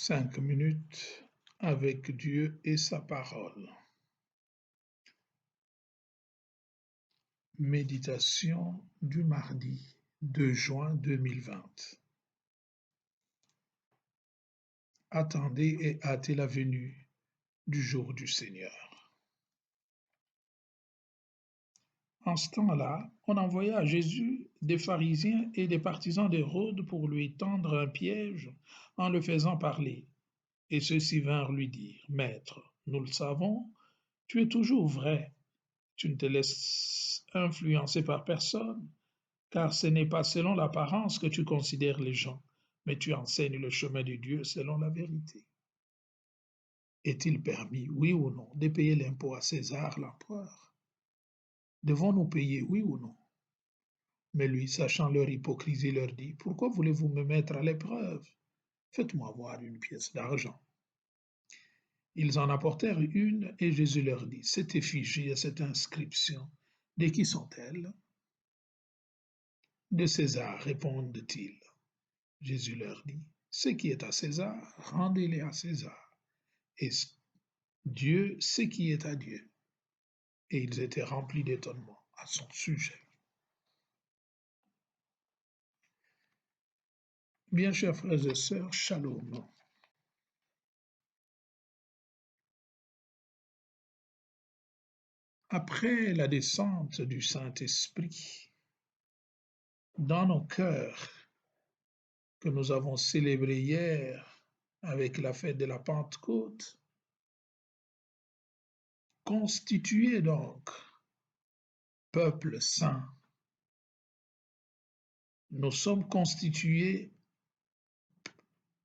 5 minutes avec Dieu et sa parole. Méditation du mardi 2 juin 2020. Attendez et hâtez la venue du jour du Seigneur. En ce temps-là, on envoya à Jésus des pharisiens et des partisans d'Hérode pour lui tendre un piège en le faisant parler. Et ceux-ci vinrent lui dire, « Maître, nous le savons, tu es toujours vrai, tu ne te laisses influencer par personne, car ce n'est pas selon l'apparence que tu considères les gens, mais tu enseignes le chemin de Dieu selon la vérité. Est-il permis, oui ou non, de payer l'impôt à César, l'empereur? Devons-nous payer, oui ou non? Mais lui, sachant leur hypocrisie, leur dit, « Pourquoi voulez-vous me mettre à l'épreuve? Faites-moi voir une pièce d'argent. » Ils en apportèrent une, et Jésus leur dit, « Cette effigie et cette inscription, de qui sont-elles? » « De César, répondent-ils. » Jésus leur dit, « Ce qui est à César, rendez-le à César, et Dieu ce qui est à Dieu. » Et ils étaient remplis d'étonnement à son sujet. Bien chers frères et sœurs, shalom. Après la descente du Saint-Esprit dans nos cœurs, que nous avons célébré hier avec la fête de la Pentecôte, constitué donc peuple saint, nous sommes constitués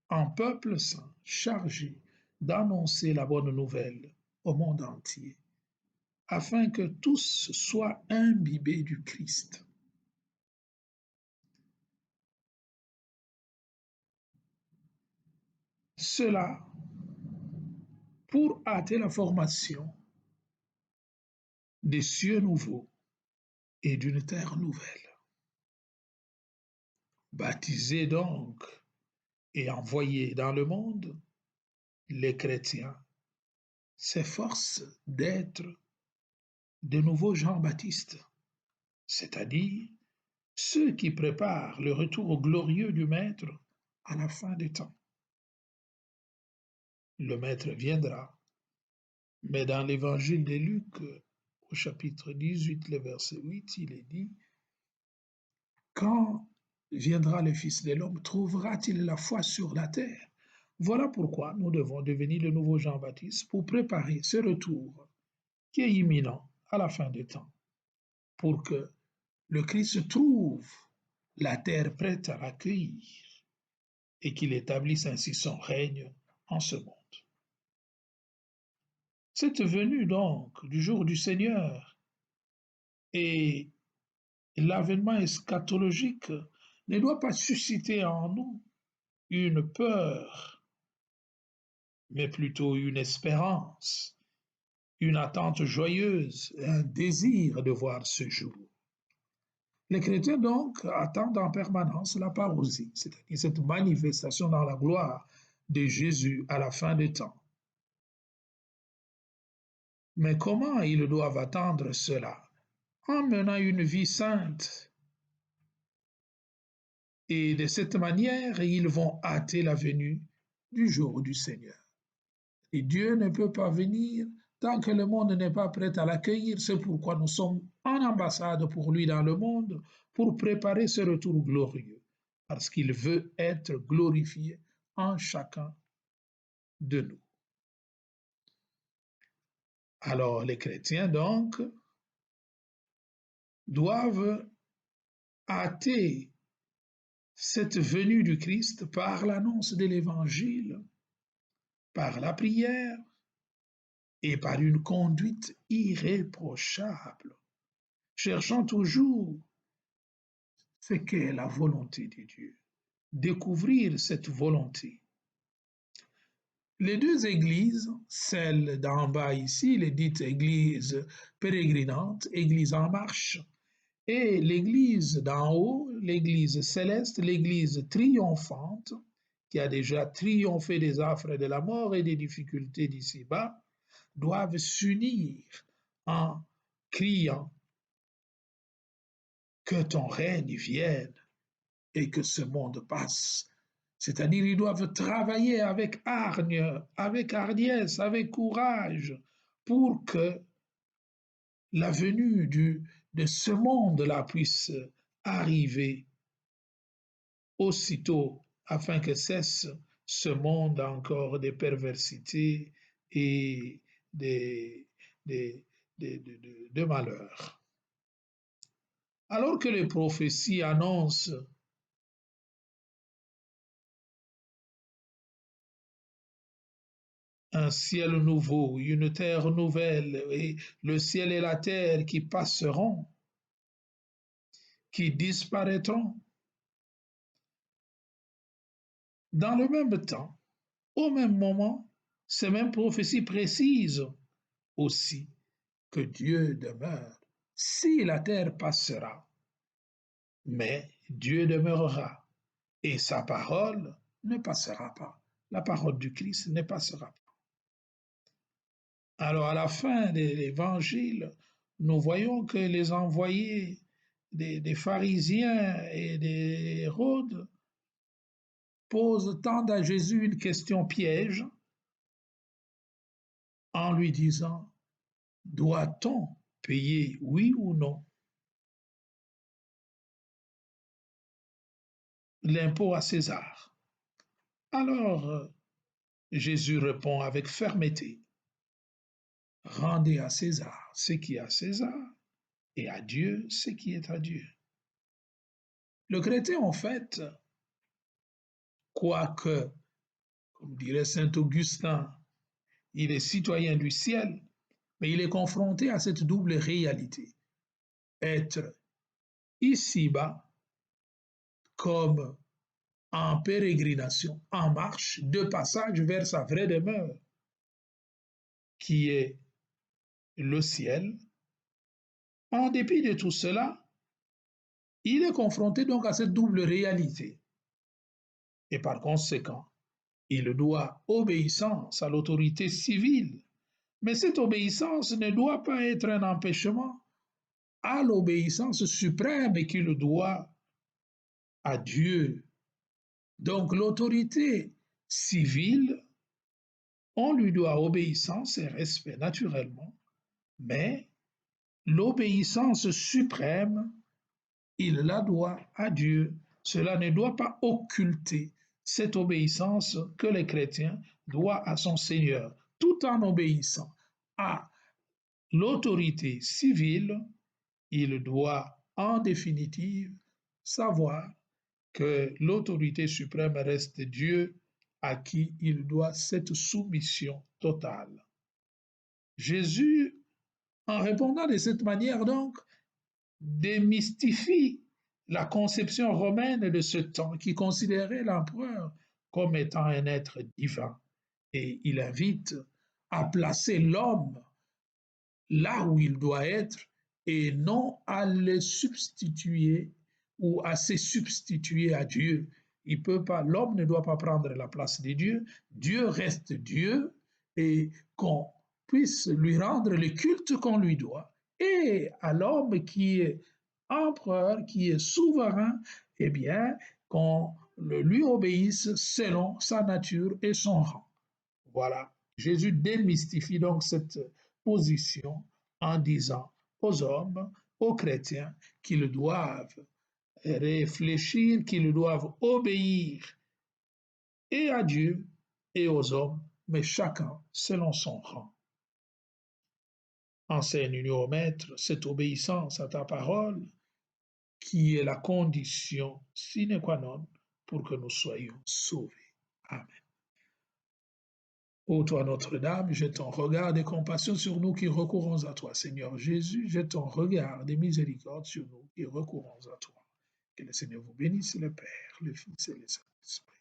en peuple saint, chargé d'annoncer la bonne nouvelle au monde entier, afin que tous soient imbibés du Christ. Cela pour hâter la formation des cieux nouveaux et d'une terre nouvelle. Baptisés donc et envoyés dans le monde, les chrétiens s'efforcent d'être de nouveaux Jean-Baptiste, c'est-à-dire ceux qui préparent le retour glorieux du Maître à la fin des temps. Le Maître viendra, mais dans l'évangile de Luc, au chapitre 18, le verset 8, il est dit, « Quand viendra le Fils de l'homme, trouvera-t-il la foi sur la terre? » Voilà pourquoi nous devons devenir le nouveau Jean-Baptiste pour préparer ce retour qui est imminent à la fin des temps, pour que le Christ trouve la terre prête à l'accueillir et qu'il établisse ainsi son règne en ce monde. Cette venue donc du jour du Seigneur et l'avènement eschatologique ne doit pas susciter en nous une peur, mais plutôt une espérance, une attente joyeuse, un désir de voir ce jour. Les chrétiens donc attendent en permanence la parousie, c'est-à-dire cette manifestation dans la gloire de Jésus à la fin des temps. Mais comment ils doivent attendre cela? En menant une vie sainte. Et de cette manière, ils vont hâter la venue du jour du Seigneur. Et Dieu ne peut pas venir tant que le monde n'est pas prêt à l'accueillir. C'est pourquoi nous sommes en ambassade pour lui dans le monde, pour préparer ce retour glorieux, parce qu'il veut être glorifié en chacun de nous. Alors les chrétiens, donc, doivent hâter cette venue du Christ par l'annonce de l'Évangile, par la prière et par une conduite irréprochable, cherchant toujours ce qu'est la volonté de Dieu, découvrir cette volonté. Les deux églises, celle d'en bas ici, les dites églises pérégrinantes, église en marche, et l'église d'en haut, l'église céleste, l'église triomphante, qui a déjà triomphé des affres de la mort et des difficultés d'ici-bas, doivent s'unir en criant que ton règne vienne et que ce monde passe. C'est-à-dire, ils doivent travailler avec hargne, avec hardiesse, avec courage, pour que la venue de ce monde-là puisse arriver aussitôt, afin que cesse ce monde encore des perversités et des, des, de malheurs. Alors que les prophéties annoncent un ciel nouveau, une terre nouvelle, et le ciel et la terre qui passeront, qui disparaîtront, dans le même temps, au même moment, ces mêmes prophéties précisent aussi que Dieu demeure. Si la terre passera, mais Dieu demeurera et sa parole ne passera pas. La parole du Christ ne passera pas. Alors à la fin de l'évangile, nous voyons que les envoyés des pharisiens et des Hérodes tendent à Jésus une question piège en lui disant, doit-on payer, oui ou non, l'impôt à César? Alors Jésus répond avec fermeté, rendez à César ce qui est à César et à Dieu ce qui est à Dieu. Le chrétien, en fait, quoique, comme dirait saint Augustin, il est citoyen du ciel, mais il est confronté à cette double réalité. Être ici-bas comme en pérégrination, en marche, de passage vers sa vraie demeure, qui est le ciel. En dépit de tout cela, il est confronté donc à cette double réalité. Et par conséquent, il doit obéissance à l'autorité civile. Mais cette obéissance ne doit pas être un empêchement à l'obéissance suprême qu'il doit à Dieu. Donc l'autorité civile, on lui doit obéissance et respect naturellement, mais l'obéissance suprême, il la doit à Dieu. Cela ne doit pas occulter cette obéissance que les chrétiens doivent à son Seigneur, tout en obéissant à l'autorité civile. Il doit en définitive savoir que l'autorité suprême reste Dieu, à qui il doit cette soumission totale. Jésus, en répondant de cette manière donc, démystifie la conception romaine de ce temps qui considérait l'empereur comme étant un être divin, et il invite à placer l'homme là où il doit être et non à le substituer ou à se substituer à Dieu. Il peut pas, l'homme ne doit pas prendre la place de Dieu. Dieu reste Dieu et qu'on puisse lui rendre le culte qu'on lui doit. Et à l'homme qui est empereur, qui est souverain, eh bien, qu'on lui obéisse selon sa nature et son rang. Voilà. Jésus démystifie donc cette position en disant aux hommes, aux chrétiens, qu'ils doivent réfléchir, qu'ils doivent obéir et à Dieu et aux hommes, mais chacun selon son rang. Enseigne-nous, ô Maître, cette obéissance à ta parole qui est la condition sine qua non pour que nous soyons sauvés. Amen. Ô toi Notre-Dame, jette ton regard de compassion sur nous qui recourons à toi. Seigneur Jésus, jette ton regard de miséricorde sur nous qui recourons à toi. Que le Seigneur vous bénisse, le Père, le Fils et le Saint-Esprit.